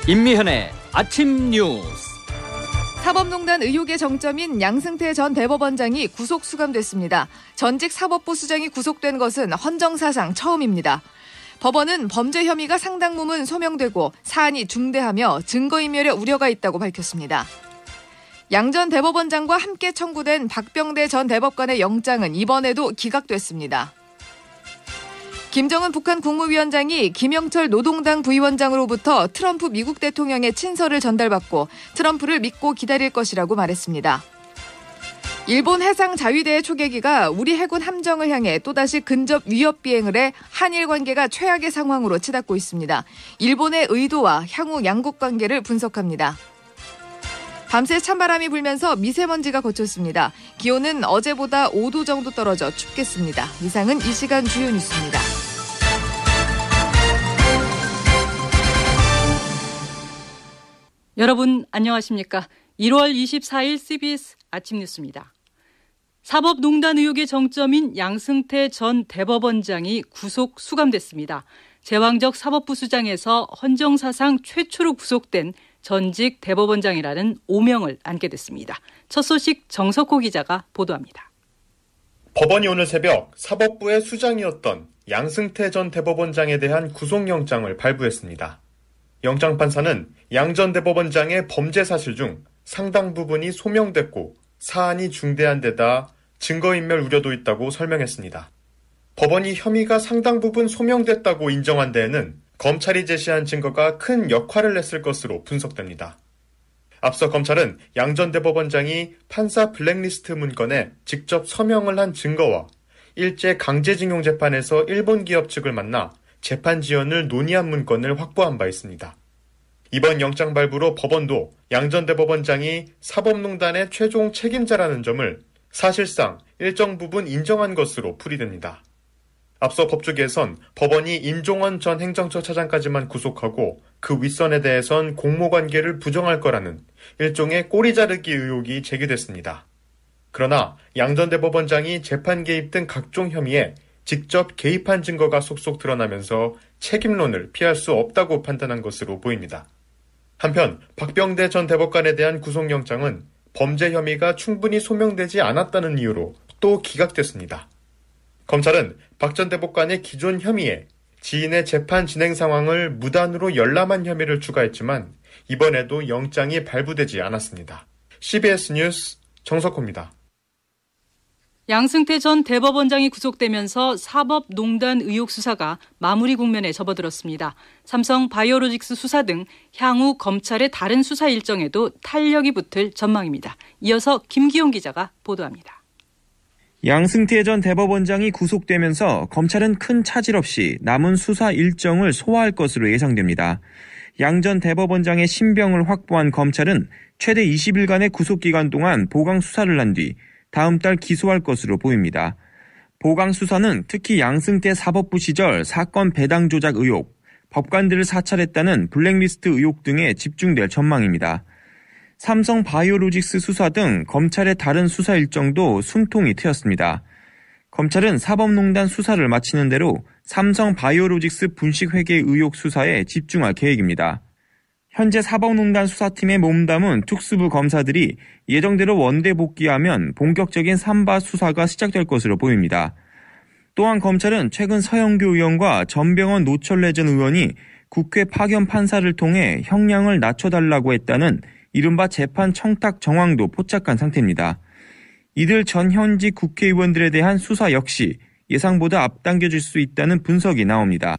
임미현의 아침 뉴스. 사법농단 의혹의 정점인 양승태 전 대법원장이 구속 수감됐습니다. 전직 사법부 수장이 구속된 것은 헌정사상 처음입니다. 법원은 범죄 혐의가 상당 부분 소명되고 사안이 중대하며 증거인멸의 우려가 있다고 밝혔습니다. 양 전 대법원장과 함께 청구된 박병대 전 대법관의 영장은 이번에도 기각됐습니다. 김정은 북한 국무위원장이 김영철 노동당 부위원장으로부터 트럼프 미국 대통령의 친서를 전달받고 트럼프를 믿고 기다릴 것이라고 말했습니다. 일본 해상자위대의 초계기가 우리 해군 함정을 향해 또다시 근접 위협 비행을 해 한일 관계가 최악의 상황으로 치닫고 있습니다. 일본의 의도와 향후 양국 관계를 분석합니다. 밤새 찬바람이 불면서 미세먼지가 걷혔습니다. 기온은 어제보다 5도 정도 떨어져 춥겠습니다. 이상은 이 시간 주요 뉴스입니다. 여러분 안녕하십니까? 1월 24일 CBS 아침 뉴스입니다. 사법농단 의혹의 정점인 양승태 전 대법원장이 구속 수감됐습니다. 제왕적 사법부 수장에서 헌정사상 최초로 구속된 전직 대법원장이라는 오명을 안게 됐습니다. 첫 소식 정석호 기자가 보도합니다. 법원이 오늘 새벽 사법부의 수장이었던 양승태 전 대법원장에 대한 구속영장을 발부했습니다. 영장 판사는 양 전 대법원장의 범죄 사실 중 상당 부분이 소명됐고 사안이 중대한 데다 증거인멸 우려도 있다고 설명했습니다. 법원이 혐의가 상당 부분 소명됐다고 인정한 데에는 검찰이 제시한 증거가 큰 역할을 했을 것으로 분석됩니다. 앞서 검찰은 양 전 대법원장이 판사 블랙리스트 문건에 직접 서명을 한 증거와 일제 강제징용 재판에서 일본 기업 측을 만나 재판 지연을 논의한 문건을 확보한 바 있습니다. 이번 영장 발부로 법원도 양 전 대법원장이 사법농단의 최종 책임자라는 점을 사실상 일정 부분 인정한 것으로 풀이됩니다. 앞서 법조계에선 법원이 임종원 전 행정처 차장까지만 구속하고 그 윗선에 대해선 공모관계를 부정할 거라는 일종의 꼬리 자르기 의혹이 제기됐습니다. 그러나 양 전 대법원장이 재판 개입 등 각종 혐의에 직접 개입한 증거가 속속 드러나면서 책임론을 피할 수 없다고 판단한 것으로 보입니다. 한편 박병대 전 대법관에 대한 구속영장은 범죄 혐의가 충분히 소명되지 않았다는 이유로 또 기각됐습니다. 검찰은 박 전 대법관의 기존 혐의에 지인의 재판 진행 상황을 무단으로 열람한 혐의를 추가했지만 이번에도 영장이 발부되지 않았습니다. CBS 뉴스 정석호입니다. 양승태 전 대법원장이 구속되면서 사법농단 의혹 수사가 마무리 국면에 접어들었습니다. 삼성 바이오로직스 수사 등 향후 검찰의 다른 수사 일정에도 탄력이 붙을 전망입니다. 이어서 김기용 기자가 보도합니다. 양승태 전 대법원장이 구속되면서 검찰은 큰 차질 없이 남은 수사 일정을 소화할 것으로 예상됩니다. 양 전 대법원장의 신병을 확보한 검찰은 최대 20일간의 구속기간 동안 보강 수사를 한 뒤 다음 달 기소할 것으로 보입니다. 보강 수사는 특히 양승태 사법부 시절 사건 배당 조작 의혹, 법관들을 사찰했다는 블랙리스트 의혹 등에 집중될 전망입니다. 삼성 바이오로직스 수사 등 검찰의 다른 수사 일정도 숨통이 트였습니다. 검찰은 사법농단 수사를 마치는 대로 삼성 바이오로직스 분식회계 의혹 수사에 집중할 계획입니다. 현재 사법농단 수사팀에 몸담은 특수부 검사들이 예정대로 원대 복귀하면 본격적인 삼바 수사가 시작될 것으로 보입니다. 또한 검찰은 최근 서영교 의원과 전병헌 노철래 전 의원이 국회 파견 판사를 통해 형량을 낮춰달라고 했다는 이른바 재판 청탁 정황도 포착한 상태입니다. 이들 전 현직 국회의원들에 대한 수사 역시 예상보다 앞당겨질 수 있다는 분석이 나옵니다.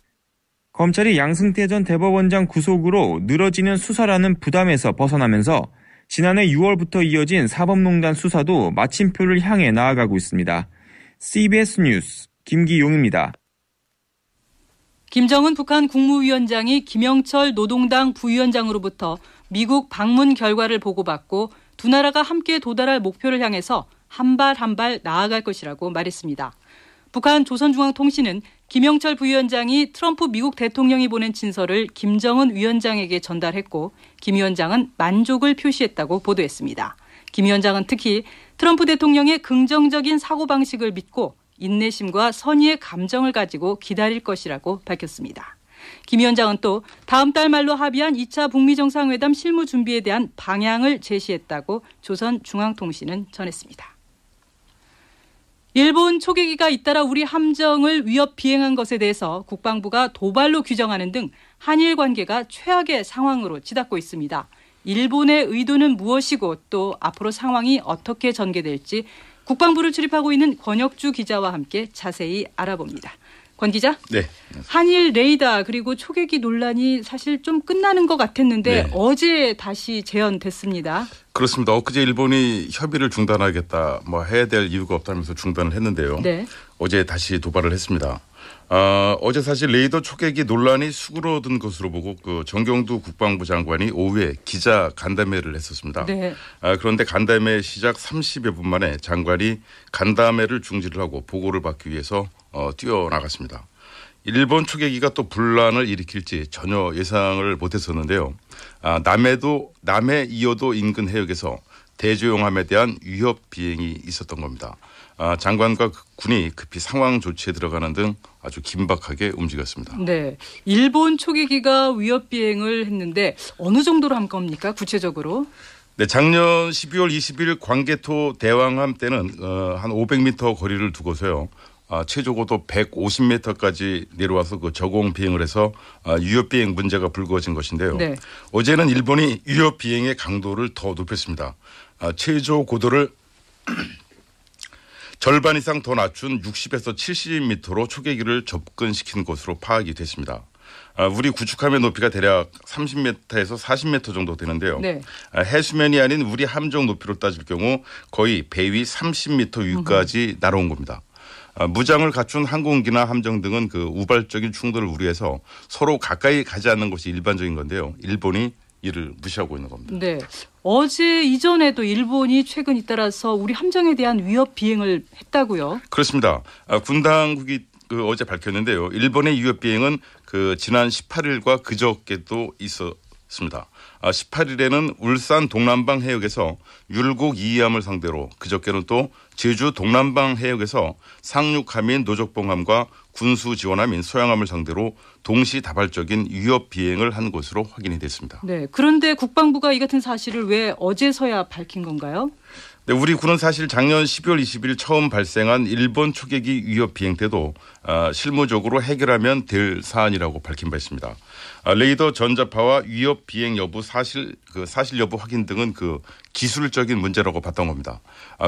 검찰이 양승태 전 대법원장 구속으로 늘어지는 수사라는 부담에서 벗어나면서 지난해 6월부터 이어진 사법농단 수사도 마침표를 향해 나아가고 있습니다. CBS 뉴스 김기용입니다. 김정은 북한 국무위원장이 김영철 노동당 부위원장으로부터 미국 방문 결과를 보고받고 두 나라가 함께 도달할 목표를 향해서 한 발 한 발 나아갈 것이라고 말했습니다. 북한 조선중앙통신은 김영철 부위원장이 트럼프 미국 대통령이 보낸 친서를 김정은 위원장에게 전달했고 김 위원장은 만족을 표시했다고 보도했습니다. 김 위원장은 특히 트럼프 대통령의 긍정적인 사고방식을 믿고 인내심과 선의의 감정을 가지고 기다릴 것이라고 밝혔습니다. 김 위원장은 또 다음 달 말로 합의한 2차 북미 정상회담 실무 준비에 대한 방향을 제시했다고 조선중앙통신은 전했습니다. 일본 초계기가 잇따라 우리 함정을 위협 비행한 것에 대해서 국방부가 도발로 규정하는 등 한일 관계가 최악의 상황으로 치닫고 있습니다. 일본의 의도는 무엇이고 또 앞으로 상황이 어떻게 전개될지 국방부를 출입하고 있는 권혁주 기자와 함께 자세히 알아봅니다. 권 기자? 네. 한일 레이더 그리고 초계기 논란이 사실 좀 끝나는 것 같았는데 네. 어제 다시 재연됐습니다. 그렇습니다. 엊그제 일본이 협의를 중단하겠다, 해야 될 이유가 없다면서 중단을 했는데요. 네. 어제 다시 도발을 했습니다. 어제 사실 레이더 초계기 논란이 수그러든 것으로 보고 그 정경두 국방부 장관이 오후에 기자 간담회를 했었습니다. 네. 그런데 간담회 시작 30여 분 만에 장관이 간담회를 중지를 하고 보고를 받기 위해서 뛰어나갔습니다. 일본 초계기가 또 분란을 일으킬지 전혀 예상을 못했었는데요. 남해 이어도 인근 해역에서 대조용함에 대한 위협 비행이 있었던 겁니다. 장관과 군이 급히 상황 조치에 들어가는 등 아주 긴박하게 움직였습니다. 네, 일본 초계기가 위협 비행을 했는데 어느 정도로 한 겁니까? 구체적으로? 네, 작년 12월 20일 광개토 대왕함 때는 한 500m 거리를 두고서요. 최저고도 150m까지 내려와서 그 저공 비행을 해서 위협 비행 문제가 불거진 것인데요. 네. 어제는 일본이 위협 비행의 강도를 더 높였습니다. 최저 고도를 절반 이상 더 낮춘 60에서 70m로 초계기를 접근시킨 것으로 파악이 됐습니다. 우리 구축함의 높이가 대략 30m에서 40m 정도 되는데요. 네. 해수면이 아닌 우리 함정 높이로 따질 경우 거의 배 위 30m 위까지 날아온 겁니다. 무장을 갖춘 항공기나 함정 등은 그 우발적인 충돌을 우려해서 서로 가까이 가지 않는 것이 일반적인 건데요. 일본이 이를 무시하고 있는 겁니다. 네. 어제 이전에도 일본이 최근 잇따라서 우리 함정에 대한 위협 비행을 했다고요? 그렇습니다. 군 당국이 어제 밝혔는데요. 일본의 위협 비행은 지난 18일과 그저께도 있었습니다. 18일에는 울산 동남방 해역에서 율곡 이함을 상대로, 그저께는 또 제주 동남방 해역에서 상륙함인 노적봉함과 군수 지원함인 소양함을 상대로 동시다발적인 위협 비행을 한 것으로 확인이 됐습니다. 네. 그런데 국방부가 이 같은 사실을 왜 어제서야 밝힌 건가요? 네, 우리 군은 사실 작년 12월 20일 처음 발생한 일본 초계기 위협 비행 때도 실무적으로 해결하면 될 사안이라고 밝힌 바 있습니다. 레이더 전자파와 위협 비행 여부 사실 여부 확인 등은 기술적인 문제라고 봤던 겁니다.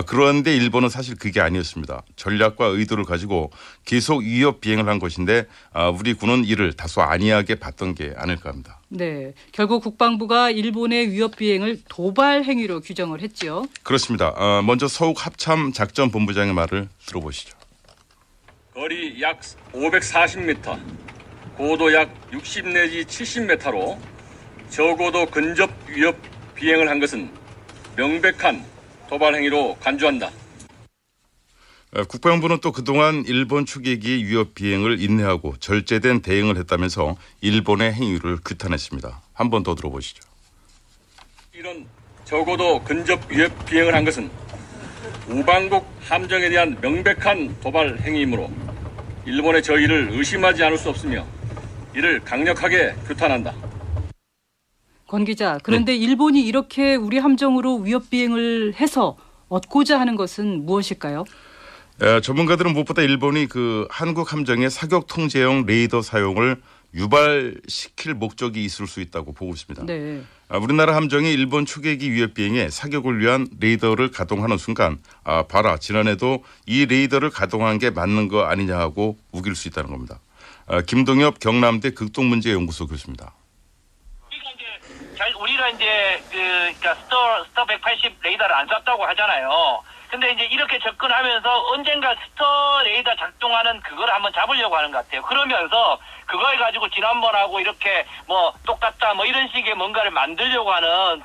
그런데 일본은 사실 그게 아니었습니다. 전략과 의도를 가지고 계속 위협 비행을 한 것인데 우리 군은 이를 다소 안이하게 봤던 게 아닐까 합니다. 네, 결국 국방부가 일본의 위협 비행을 도발 행위로 규정을 했죠. 그렇습니다. 먼저 서욱 합참 작전본부장의 말을 들어보시죠. 거리 약 540m, 고도 약 60 내지 70m로 저고도 근접 위협 비행을 한 것은 명백한 도발 행위로 간주한다. 국방부는 또 그동안 일본 초계기의 위협 비행을 인내하고 절제된 대응을 했다면서 일본의 행위를 규탄했습니다. 한 번 더 들어보시죠. 이런 저고도 근접 위협 비행을 한 것은 우방국 함정에 대한 명백한 도발 행위이므로 일본의 저희를 의심하지 않을 수 없으며 이를 강력하게 규탄한다. 권 기자, 그런데 일본이 이렇게 우리 함정으로 위협 비행을 해서 얻고자 하는 것은 무엇일까요? 전문가들은 무엇보다 일본이 한국 함정의 사격 통제용 레이더 사용을 유발시킬 목적이 있을 수 있다고 보고 있습니다. 네. 우리나라 함정이 일본 초계기 위협 비행에 사격을 위한 레이더를 가동하는 순간 봐라, 지난해도 이 레이더를 가동한 게 맞는 거 아니냐 하고 우길 수 있다는 겁니다. 김동엽 경남대 극동문제연구소 교수입니다. 우리가 스터 180 레이더를 안 쐈다고 하잖아요. 근데 이제 이렇게 접근하면서 언젠가 스터 레이더 작동하는 그걸 한번 잡으려고 하는 것 같아요. 그러면서 그걸 가지고 지난번하고 이렇게 똑같다 이런 식의 뭔가를 만들려고 하는.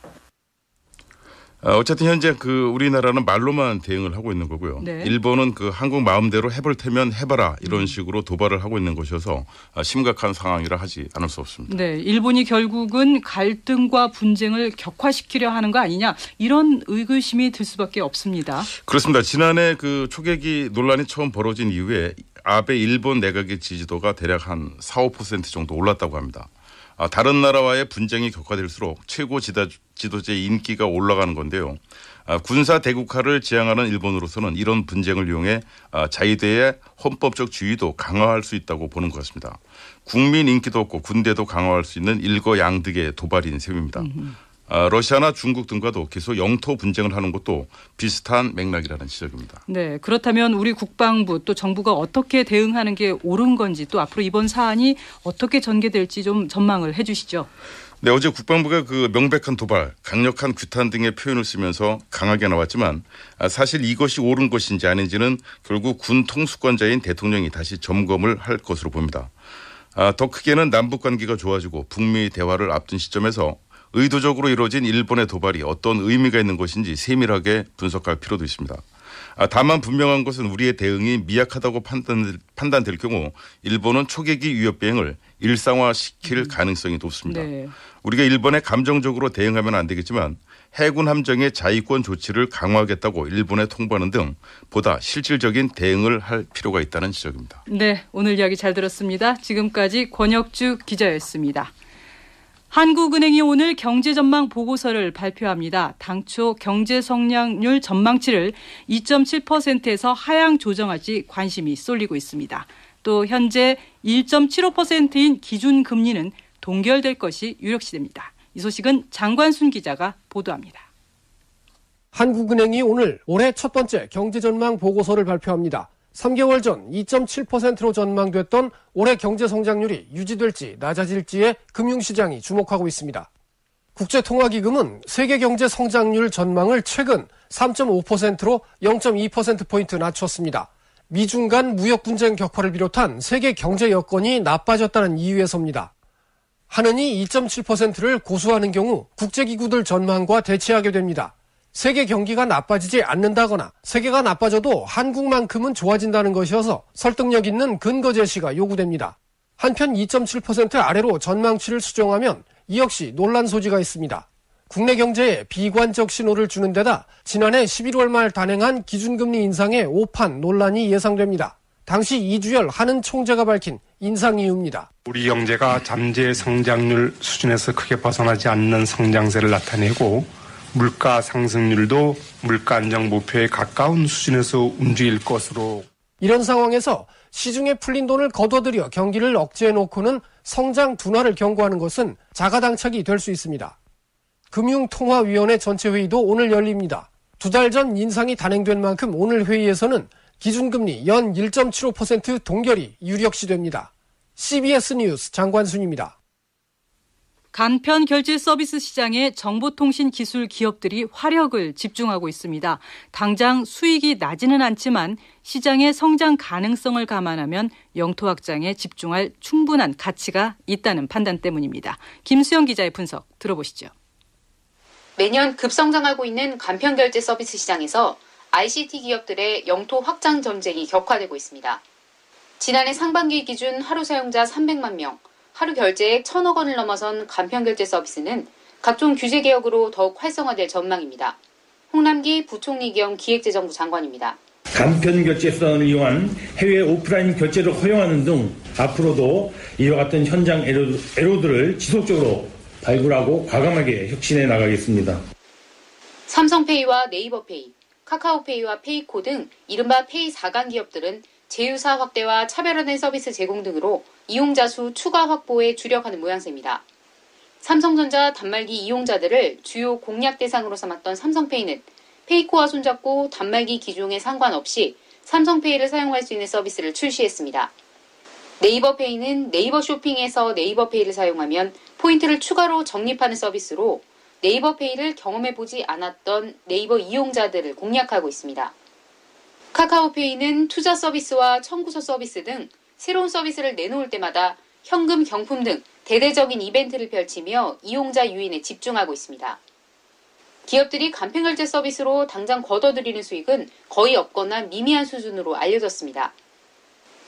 어쨌든 현재 우리나라는 말로만 대응을 하고 있는 거고요. 네. 일본은 한국 마음대로 해볼 테면 해봐라 이런 식으로 도발을 하고 있는 것이어서 심각한 상황이라 하지 않을 수 없습니다. 네, 일본이 결국은 갈등과 분쟁을 격화시키려 하는 거 아니냐 이런 의구심이 들 수밖에 없습니다. 그렇습니다. 지난해 초계기 논란이 처음 벌어진 이후에 아베 일본 내각의 지지도가 대략 한 4, 5% 정도 올랐다고 합니다. 다른 나라와의 분쟁이 격화될수록 최고 지도자의 인기가 올라가는 건데요. 군사 대국화를 지향하는 일본으로서는 이런 분쟁을 이용해 자위대의 헌법적 지위도 강화할 수 있다고 보는 것 같습니다. 국민 인기도 없고 군대도 강화할 수 있는 일거양득의 도발인 셈입니다. 러시아나 중국 등과도 계속 영토 분쟁을 하는 것도 비슷한 맥락이라는 지적입니다. 네, 그렇다면 우리 국방부 또 정부가 어떻게 대응하는 게 옳은 건지 또 앞으로 이번 사안이 어떻게 전개될지 좀 전망을 해 주시죠. 네, 어제 국방부가 그 명백한 도발, 강력한 규탄 등의 표현을 쓰면서 강하게 나왔지만 사실 이것이 옳은 것인지 아닌지는 결국 군 통수권자인 대통령이 다시 점검을 할 것으로 봅니다. 더 크게는 남북 관계가 좋아지고 북미 대화를 앞둔 시점에서 의도적으로 이루어진 일본의 도발이 어떤 의미가 있는 것인지 세밀하게 분석할 필요도 있습니다. 다만 분명한 것은 우리의 대응이 미약하다고 판단될 경우 일본은 초계기 위협 비행을 일상화시킬 가능성이 높습니다. 네. 우리가 일본에 감정적으로 대응하면 안 되겠지만 해군 함정의 자위권 조치를 강화하겠다고 일본에 통보하는 등 보다 실질적인 대응을 할 필요가 있다는 지적입니다. 네, 오늘 이야기 잘 들었습니다. 지금까지 권혁주 기자였습니다. 한국은행이 오늘 경제전망 보고서를 발표합니다. 당초 경제 성장률 전망치를 2.7%에서 하향 조정할지 관심이 쏠리고 있습니다. 또 현재 1.75%인 기준금리는 동결될 것이 유력시됩니다. 이 소식은 장관순 기자가 보도합니다. 한국은행이 오늘 올해 첫 번째 경제전망 보고서를 발표합니다. 3개월 전 2.7%로 전망됐던 올해 경제 성장률이 유지될지 낮아질지에 금융시장이 주목하고 있습니다. 국제통화기금은 세계 경제 성장률 전망을 최근 3.5%로 0.2%포인트 낮췄습니다. 미중 간 무역 분쟁 격화를 비롯한 세계 경제 여건이 나빠졌다는 이유에서입니다. 한은이 2.7%를 고수하는 경우 국제기구들 전망과 대치하게 됩니다. 세계 경기가 나빠지지 않는다거나 세계가 나빠져도 한국만큼은 좋아진다는 것이어서 설득력 있는 근거 제시가 요구됩니다. 한편 2.7% 아래로 전망치를 수정하면 이 역시 논란 소지가 있습니다. 국내 경제에 비관적 신호를 주는 데다 지난해 11월 말 단행한 기준금리 인상의 오판 논란이 예상됩니다. 당시 이주열 한은 총재가 밝힌 인상 이유입니다. 우리 경제가 잠재 성장률 수준에서 크게 벗어나지 않는 성장세를 나타내고 물가 상승률도 물가 안정 목표에 가까운 수준에서 움직일 것으로. 이런 상황에서 시중에 풀린 돈을 거둬들여 경기를 억제해놓고는 성장 둔화를 경고하는 것은 자가당착이 될 수 있습니다. 금융통화위원회 전체 회의도 오늘 열립니다. 2달 전 인상이 단행된 만큼 오늘 회의에서는 기준금리 연 1.75% 동결이 유력시됩니다. CBS 뉴스 장관순입니다. 간편 결제 서비스 시장에 정보통신 기술 기업들이 화력을 집중하고 있습니다. 당장 수익이 나지는 않지만 시장의 성장 가능성을 감안하면 영토 확장에 집중할 충분한 가치가 있다는 판단 때문입니다. 김수영 기자의 분석 들어보시죠. 매년 급성장하고 있는 간편 결제 서비스 시장에서 ICT 기업들의 영토 확장 전쟁이 격화되고 있습니다. 지난해 상반기 기준 하루 사용자 300만 명, 하루 결제액 1,000억 원을 넘어선 간편결제 서비스는 각종 규제 개혁으로 더욱 활성화될 전망입니다. 홍남기 부총리 겸 기획재정부 장관입니다. 간편결제 수단을 이용한 해외 오프라인 결제를 허용하는 등 앞으로도 이와 같은 현장 애로들을 지속적으로 발굴하고 과감하게 혁신해 나가겠습니다. 삼성페이와 네이버페이, 카카오페이와 페이코 등 이른바 페이 4강 기업들은 제휴사 확대와 차별화된 서비스 제공 등으로 이용자 수 추가 확보에 주력하는 모양새입니다. 삼성전자 단말기 이용자들을 주요 공략 대상으로 삼았던 삼성페이는 페이코와 손잡고 단말기 기종에 상관없이 삼성페이를 사용할 수 있는 서비스를 출시했습니다. 네이버페이는 네이버 쇼핑에서 네이버페이를 사용하면 포인트를 추가로 적립하는 서비스로 네이버페이를 경험해보지 않았던 네이버 이용자들을 공략하고 있습니다. 카카오페이는 투자 서비스와 청구서 서비스 등 새로운 서비스를 내놓을 때마다 현금, 경품 등 대대적인 이벤트를 펼치며 이용자 유인에 집중하고 있습니다. 기업들이 간편결제 서비스로 당장 거둬들이는 수익은 거의 없거나 미미한 수준으로 알려졌습니다.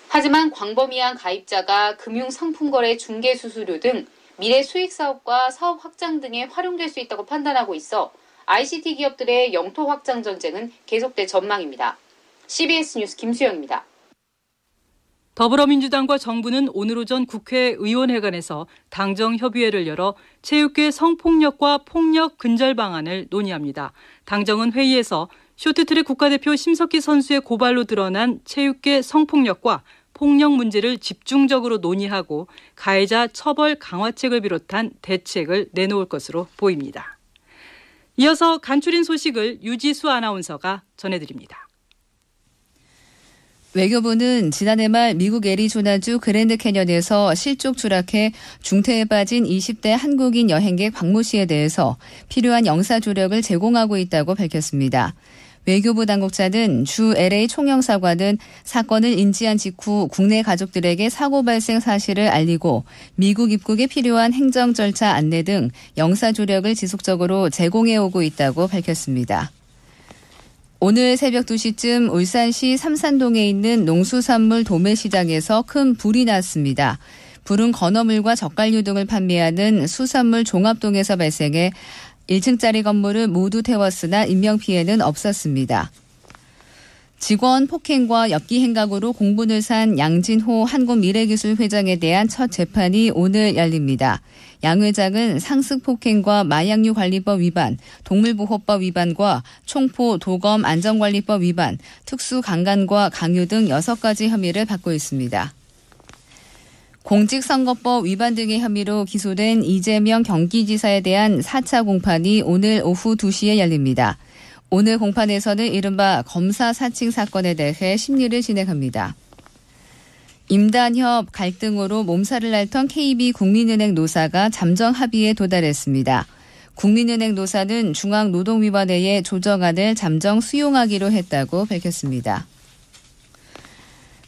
하지만 광범위한 가입자가 금융상품거래 중개수수료 등 미래 수익 사업과 사업 확장 등에 활용될 수 있다고 판단하고 있어 ICT 기업들의 영토 확장 전쟁은 계속될 전망입니다. CBS 뉴스 김수영입니다. 더불어민주당과 정부는 오늘 오전 국회 의원회관에서 당정협의회를 열어 체육계 성폭력과 폭력 근절 방안을 논의합니다. 당정은 회의에서 쇼트트랙 국가대표 심석희 선수의 고발로 드러난 체육계 성폭력과 폭력 문제를 집중적으로 논의하고 가해자 처벌 강화책을 비롯한 대책을 내놓을 것으로 보입니다. 이어서 간추린 소식을 유지수 아나운서가 전해드립니다. 외교부는 지난해 말 미국 애리조나주 그랜드 캐년에서 실족 추락해 중태에 빠진 20대 한국인 여행객 박모 씨에 대해서 필요한 영사 조력을 제공하고 있다고 밝혔습니다. 외교부 당국자는 주 LA 총영사관은 사건을 인지한 직후 국내 가족들에게 사고 발생 사실을 알리고 미국 입국에 필요한 행정 절차 안내 등 영사 조력을 지속적으로 제공해 오고 있다고 밝혔습니다. 오늘 새벽 2시쯤 울산시 삼산동에 있는 농수산물 도매시장에서 큰 불이 났습니다. 불은 건어물과 젓갈류 등을 판매하는 수산물 종합동에서 발생해 1층짜리 건물을 모두 태웠으나 인명피해는 없었습니다. 직원 폭행과 엽기 행각으로 공분을 산 양진호 한국미래기술회장에 대한 첫 재판이 오늘 열립니다. 양 회장은 상습폭행과 마약류관리법 위반, 동물보호법 위반과 총포 도검 안전관리법 위반, 특수강간과 강요 등 6가지 혐의를 받고 있습니다. 공직선거법 위반 등의 혐의로 기소된 이재명 경기지사에 대한 4차 공판이 오늘 오후 2시에 열립니다. 오늘 공판에서는 이른바 검사 사칭 사건에 대해 심리를 진행합니다. 임단협 갈등으로 몸살을 앓던 KB국민은행 노사가 잠정 합의에 도달했습니다. 국민은행 노사는 중앙노동위원회에 조정안을 잠정 수용하기로 했다고 밝혔습니다.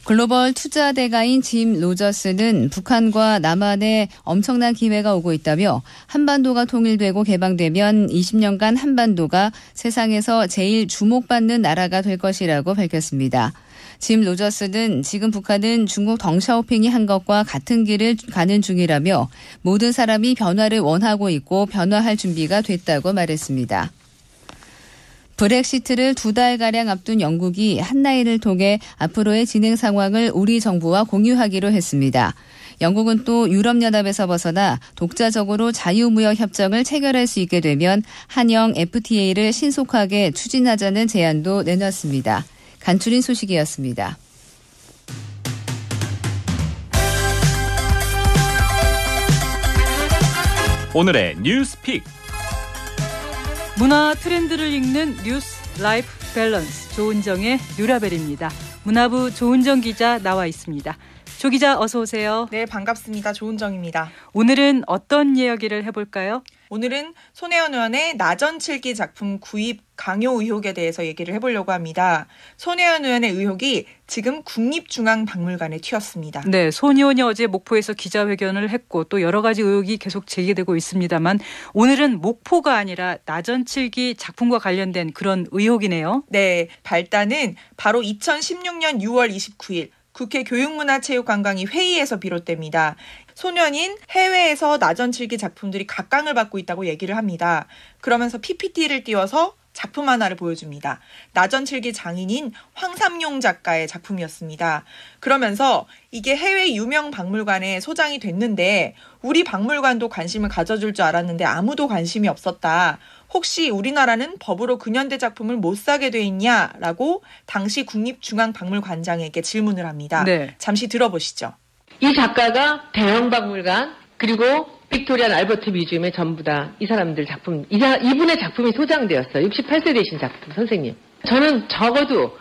글로벌 투자 대가인 짐 로저스는 북한과 남한에 엄청난 기회가 오고 있다며 한반도가 통일되고 개방되면 20년간 한반도가 세상에서 제일 주목받는 나라가 될 것이라고 밝혔습니다. 짐 로저스는 지금 북한은 중국 덩샤오핑이 한 것과 같은 길을 가는 중이라며 모든 사람이 변화를 원하고 있고 변화할 준비가 됐다고 말했습니다. 브렉시트를 2달가량 앞둔 영국이 한라인을 통해 앞으로의 진행 상황을 우리 정부와 공유하기로 했습니다. 영국은 또 유럽연합에서 벗어나 독자적으로 자유무역협정을 체결할 수 있게 되면 한영 FTA를 신속하게 추진하자는 제안도 내놨습니다. 간추린 소식이었습니다. 오늘의 뉴스픽. 문화 트렌드를 읽는 뉴스 라이프 밸런스 조은정의 뉴라벨입니다. 문화부 조은정 기자 나와 있습니다. 조 기자 어서 오세요. 네, 반갑습니다. 조은정입니다. 오늘은 어떤 이야기를 해볼까요? 오늘은 손혜원 의원의 나전칠기 작품 구입 강요 의혹에 대해서 얘기를 해보려고 합니다. 손혜원 의원의 의혹이 지금 국립중앙박물관에 튀었습니다. 네, 손 의원이 어제 목포에서 기자회견을 했고 또 여러 가지 의혹이 계속 제기되고 있습니다만 오늘은 목포가 아니라 나전칠기 작품과 관련된 그런 의혹이네요. 네, 발단은 바로 2016년 6월 29일 국회 교육문화체육관광위 회의에서 비롯됩니다. 소년인 해외에서 나전칠기 작품들이 각광을 받고 있다고 얘기를 합니다. 그러면서 PPT를 띄워서 작품 하나를 보여줍니다. 나전칠기 장인인 황삼용 작가의 작품이었습니다. 그러면서 이게 해외 유명 박물관에 소장이 됐는데 우리 박물관도 관심을 가져줄 줄 알았는데 아무도 관심이 없었다. 혹시 우리나라는 법으로 근현대 작품을 못 사게 돼 있냐라고 당시 국립중앙박물관장에게 질문을 합니다. 네. 잠시 들어보시죠. 이 작가가 대형박물관 그리고 빅토리안 알버트 뮤지엄에 전부 다 이 사람들 작품, 이분의 작품이 소장되었어요. 68세 되신 작품 선생님. 저는 적어도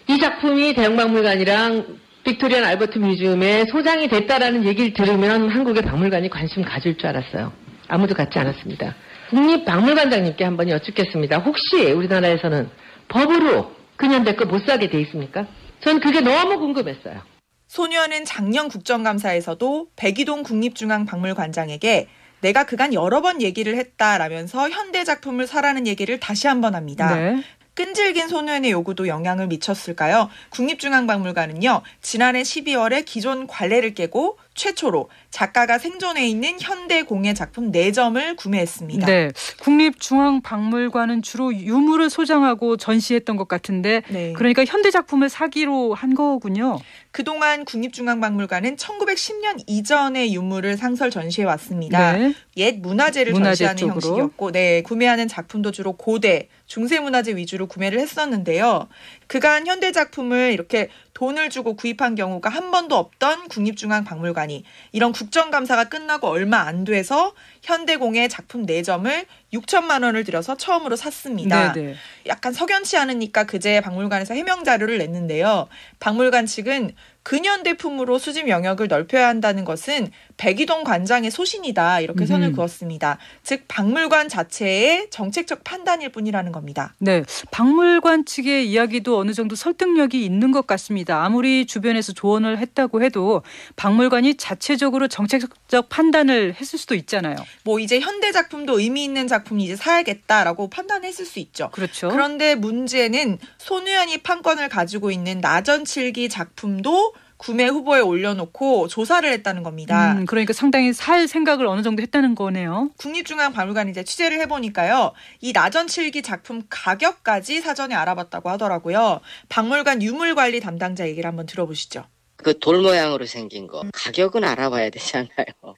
이 작품이 대형박물관이랑 빅토리안 알버트 뮤지엄에 소장이 됐다라는 얘기를 들으면 한국의 박물관이 관심 가질 줄 알았어요. 아무도 갖지 않았습니다. 국립박물관장님께 한번 여쭙겠습니다. 혹시 우리나라에서는 법으로 근현대 거 못 사게 돼 있습니까? 전 그게 너무 궁금했어요. 손 의원은 작년 국정감사에서도 백이동 국립중앙박물관장에게 내가 그간 여러 번 얘기를 했다라면서 현대 작품을 사라는 얘기를 다시 한번 합니다. 네. 끈질긴 손 의원의 요구도 영향을 미쳤을까요? 국립중앙박물관은요, 지난해 12월에 기존 관례를 깨고 최초로 작가가 생존해 있는 현대 공예 작품 4점을 구매했습니다. 네, 국립중앙박물관은 주로 유물을 소장하고 전시했던 것 같은데 네. 그러니까 현대 작품을 사기로 한 거군요. 그동안 국립중앙박물관은 1910년 이전의 유물을 상설 전시해 왔습니다. 네. 옛 문화재를 문화재 전시하는 쪽으로. 형식이었고 구매하는 작품도 주로 고대, 중세문화재 위주로 구매를 했었는데요. 그간 현대 작품을 이렇게 돈을 주고 구입한 경우가 한 번도 없던 국립중앙박물관이 이런 국정감사가 끝나고 얼마 안 돼서 현대공의 작품 4점을 6천만 원을 들여서 처음으로 샀습니다. 네네. 약간 석연치 않으니까 그제 박물관에서 해명 자료를 냈는데요. 박물관 측은 근현대품으로 수집 영역을 넓혀야 한다는 것은 백이동 관장의 소신이다 이렇게 선을 그었습니다. 즉 박물관 자체의 정책적 판단일 뿐이라는 겁니다. 네, 박물관 측의 이야기도 어느 정도 설득력이 있는 것 같습니다. 아무리 주변에서 조언을 했다고 해도 박물관이 자체적으로 정책적 판단을 했을 수도 있잖아요. 뭐 이제 현대 작품도 의미 있는 작품 이제 사야겠다라고 판단했을 수 있죠. 그렇죠. 그런데 문제는 손우연이 판권을 가지고 있는 나전칠기 작품도 구매 후보에 올려놓고 조사를 했다는 겁니다. 그러니까 상당히 살 생각을 어느 정도 했다는 거네요. 국립중앙박물관이 이제 취재를 해보니까요. 이 나전칠기 작품 가격까지 사전에 알아봤다고 하더라고요. 박물관 유물관리 담당자 얘기를 한번 들어보시죠. 그 돌 모양으로 생긴 거 가격은 알아봐야 되잖아요.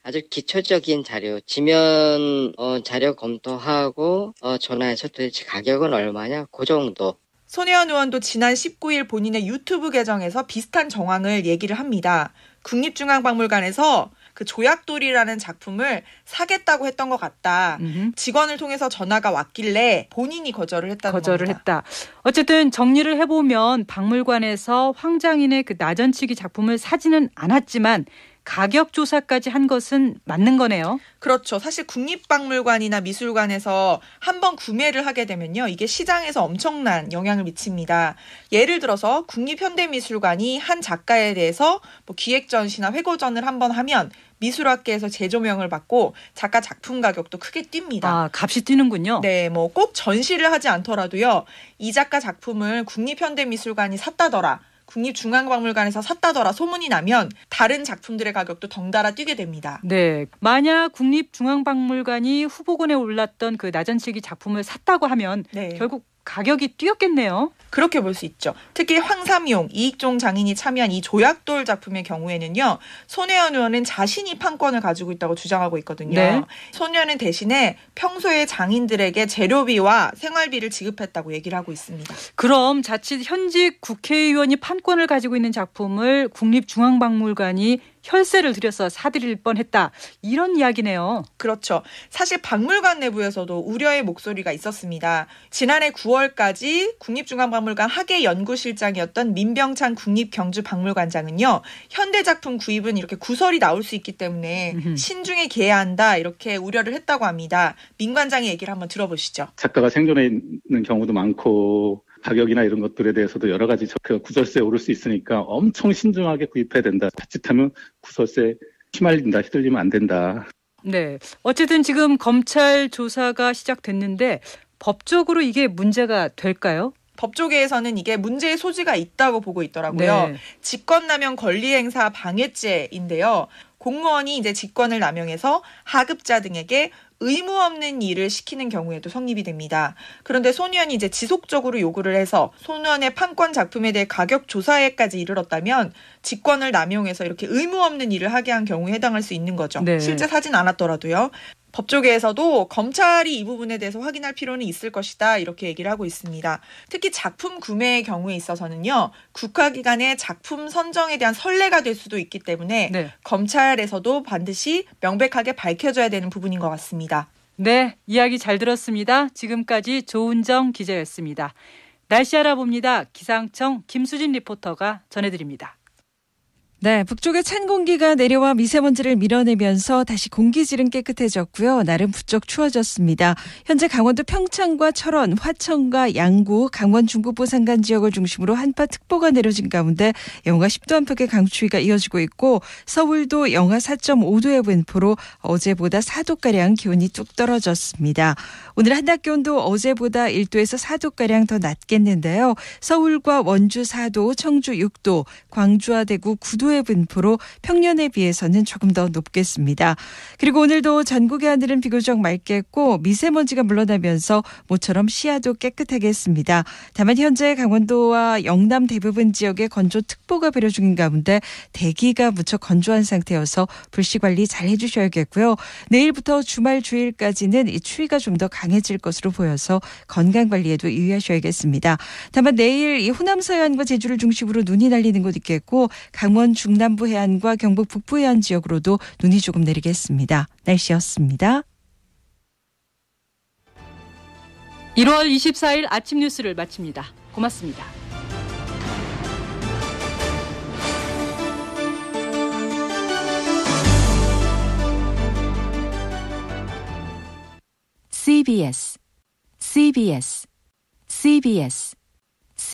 아주 기초적인 자료, 지면 자료 검토하고 전화해서 도대체 가격은 얼마냐 그 정도. 손혜원 의원도 지난 19일 본인의 유튜브 계정에서 비슷한 정황을 얘기를 합니다. 국립중앙박물관에서 그 조약돌이라는 작품을 사겠다고 했던 것 같다. 직원을 통해서 전화가 왔길래 본인이 거절을 했다는 거절을 겁니다. 했다. 어쨌든 정리를 해보면 박물관에서 황장인의 그 나전치기 작품을 사지는 않았지만 가격 조사까지 한 것은 맞는 거네요. 그렇죠. 사실 국립박물관이나 미술관에서 한번 구매를 하게 되면요. 이게 시장에서 엄청난 영향을 미칩니다. 예를 들어서 국립현대미술관이 한 작가에 대해서 뭐 기획전시나 회고전을 한번 하면 미술학계에서 재조명을 받고 작가 작품 가격도 크게 뜁니다. 아, 값이 뛰는군요. 네, 뭐 꼭 전시를 하지 않더라도요. 이 작가 작품을 국립현대미술관이 샀다더라. 국립중앙박물관에서 샀다더라 소문이 나면 다른 작품들의 가격도 덩달아 뛰게 됩니다. 네, 만약 국립중앙박물관이 후보군에 올랐던 그 나전칠기 작품을 샀다고 하면 결국 가격이 뛰었겠네요. 그렇게 볼 수 있죠. 특히 황삼용, 이익종 장인이 참여한 이 조약돌 작품의 경우에는요. 손혜원 의원은 자신이 판권을 가지고 있다고 주장하고 있거든요. 네. 손 의원은 대신에 평소에 장인들에게 재료비와 생활비를 지급했다고 얘기를 하고 있습니다. 그럼 자칫 현직 국회의원이 판권을 가지고 있는 작품을 국립중앙박물관이 혈세를 들여서 사들일 뻔했다. 이런 이야기네요. 그렇죠. 사실 박물관 내부에서도 우려의 목소리가 있었습니다. 지난해 9월까지 국립중앙박물관 학예연구실장이었던 민병찬 국립경주박물관장은요. 현대작품 구입은 이렇게 구설이 나올 수 있기 때문에 신중에 기해야 한다. 이렇게 우려를 했다고 합니다. 민 관장의 얘기를 한번 들어보시죠. 작가가 생존해 있는 경우도 많고 가격이나 이런 것들에 대해서도 여러 가지 구설세에 오를 수 있으니까 엄청 신중하게 구입해야 된다. 자칫하면 구설세 휘말린다, 휘둘리면 안 된다. 네, 어쨌든 지금 검찰 조사가 시작됐는데 법적으로 이게 문제가 될까요? 법조계에서는 이게 문제의 소지가 있다고 보고 있더라고요. 네. 직권남용 권리행사 방해죄인데요. 공무원이 이제 직권을 남용해서 하급자 등에게 의무 없는 일을 시키는 경우에도 성립이 됩니다. 그런데 손 의원이 이제 지속적으로 요구를 해서 손 의원의 판권 작품에 대해 가격 조사에까지 이르렀다면 직권을 남용해서 이렇게 의무 없는 일을 하게 한 경우에 해당할 수 있는 거죠. 네. 실제 사진 않았더라도요. 법조계에서도 검찰이 이 부분에 대해서 확인할 필요는 있을 것이다 이렇게 얘기를 하고 있습니다. 특히 작품 구매의 경우에 있어서는요. 국가기관의 작품 선정에 대한 선례가 될 수도 있기 때문에 검찰에서도 반드시 명백하게 밝혀져야 되는 부분인 것 같습니다. 네, 이야기 잘 들었습니다. 지금까지 조은정 기자였습니다. 날씨 알아봅니다. 기상청 김수진 리포터가 전해드립니다. 네, 북쪽에 찬 공기가 내려와 미세먼지를 밀어내면서 다시 공기질은 깨끗해졌고요. 날은 부쩍 추워졌습니다. 현재 강원도 평창과 철원, 화천과 양구, 강원 중부부 산간 지역을 중심으로 한파특보가 내려진 가운데 영하 10도 안팎의 강추위가 이어지고 있고 서울도 영하 4.5도의 분포로 어제보다 4도가량 기온이 뚝 떨어졌습니다. 오늘 한낮 기온도 어제보다 1도에서 4도가량 더 낮겠는데요. 서울과 원주 4도, 청주 6도, 광주와 대구 9도의 일부의 분포로 평년에 비해서는 조금 더 높겠습니다. 그리고 오늘도 전국의 하늘은 비교적 맑겠고 미세먼지가 물러나면서 모처럼 시야도 깨끗하겠습니다. 다만 현재 강원도와 영남 대부분 지역에 건조특보가 발효 중인 가운데 대기가 무척 건조한 상태여서 불씨 관리 잘 해주셔야겠고요. 내일부터 주말 주일까지는 이 추위가 좀 더 강해질 것으로 보여서 건강 관리에도 유의하셔야겠습니다. 다만 내일 이 호남 서해안과 제주를 중심으로 눈이 날리는 곳 있겠고 강원 중남부 해안과 경북 북부 해안 지역으로도 눈이 조금 내리겠습니다. 날씨였습니다. 1월 24일 아침 뉴스를 마칩니다. 고맙습니다. CBS